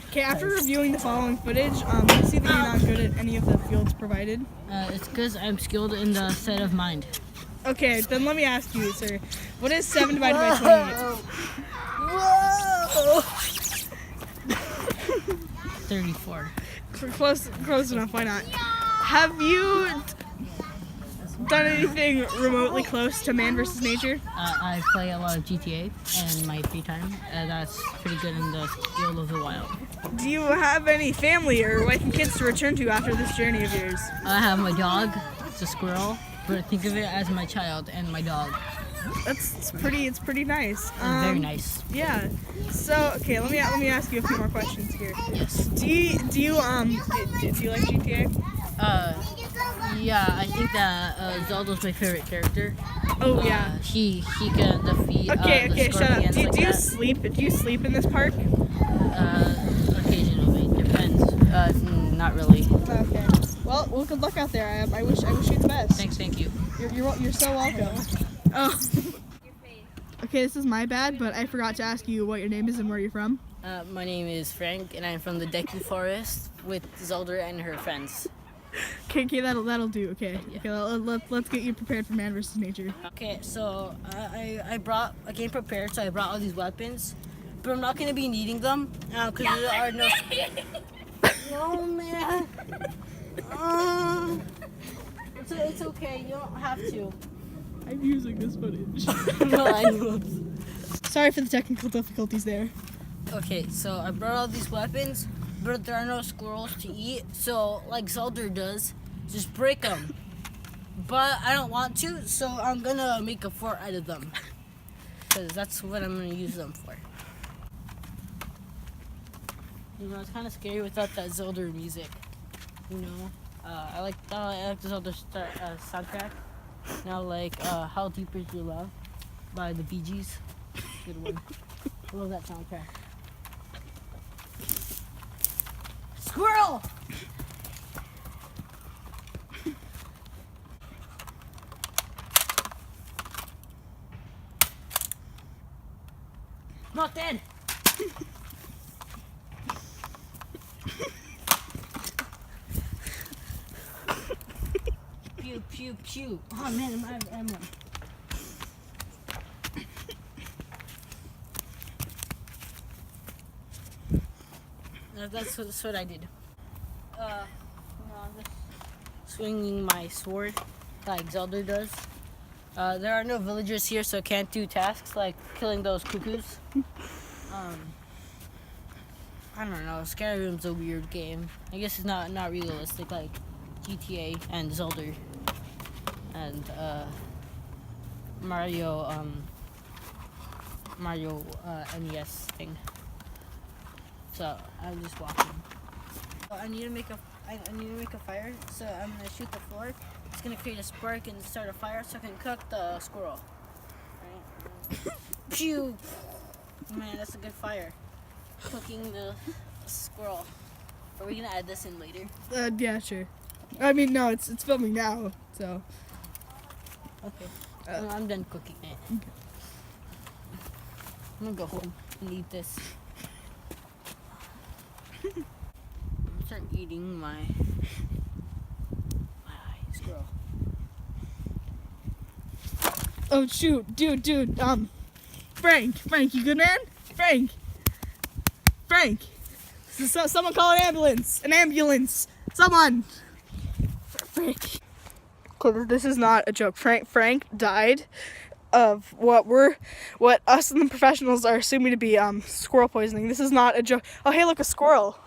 Okay, after reviewing the following footage, you see that you're not good at any of the fields provided. It's because I'm skilled in the set of mind. Okay, then let me ask you, sir. What is 7 divided by 28? Whoa! 34. Close enough, why not? Have you done anything remotely close to Man vs. Nature? I play a lot of GTA in my free time. That's pretty good in the field of the wild. Do you have any family or wife and kids to return to after this journey of yours? I have my dog. It's a squirrel. But think of it as my child and my dog. It's pretty nice. Very nice. Yeah. So okay, let me ask you a few more questions here. Yes. Do you like GTA? Yeah, I think that Zelda's my favorite character. Oh yeah. He can defeat. Okay, the shut up. scorpions like Do you that. sleep? Do you sleep in this park? Occasionally, depends. Not really. Okay. Well, good luck out there. I wish you the best. Thank you. You're so welcome. Oh. Okay, this is my bad, but I forgot to ask you what your name is and where you're from. My name is Frank, and I'm from the Deku Forest with Zelda and her friends. Okay, that'll do. Okay, Yeah. okay. Let's get you prepared for Man vs. Nature. Okay, so I came prepared, so I brought all these weapons, but I'm not gonna be needing them because there are no. No man. It's okay. You don't have to. I'm using this footage. No, I know. Sorry for the technical difficulties there. Okay, so I brought all these weapons, but there are no squirrels to eat. So, like Zelda does, just break them. But I don't want to, so I'm gonna make a fort out of them. Because that's what I'm gonna use them for. You know, it's kind of scary without that Zelda music. You know, I like the Zelda soundtrack. Now, like "How Deep Is Your Love" by the Bee Gees. Good one. I love that soundtrack. Squirrel! Not dead. Pew pew pew. Oh man, I'm That's what I did. I'm just swinging my sword like Zelda does. There are no villagers here, so I can't do tasks like killing those cuckoos. I don't know. Skyrim's a weird game. I guess it's not realistic like GTA and Zelda and Mario NES thing. So I'm just walking. I need to make a fire. So I'm gonna shoot the floor. It's gonna create a spark and start a fire, so I can cook the squirrel. Right? Pew! Man, that's a good fire. Cooking the squirrel. Are we gonna add this in later? Yeah, sure. I mean, no, it's filming now, so. Okay. I'm done cooking it. Okay. I'm gonna go home and eat this. I'm gonna start eating my squirrel. Oh shoot, dude, Frank, you good man? Frank. Someone call an ambulance. Someone. Frank. This is not a joke. Frank died of what us and the professionals are assuming to be squirrel poisoning. This is not a joke. Oh hey, look, a squirrel.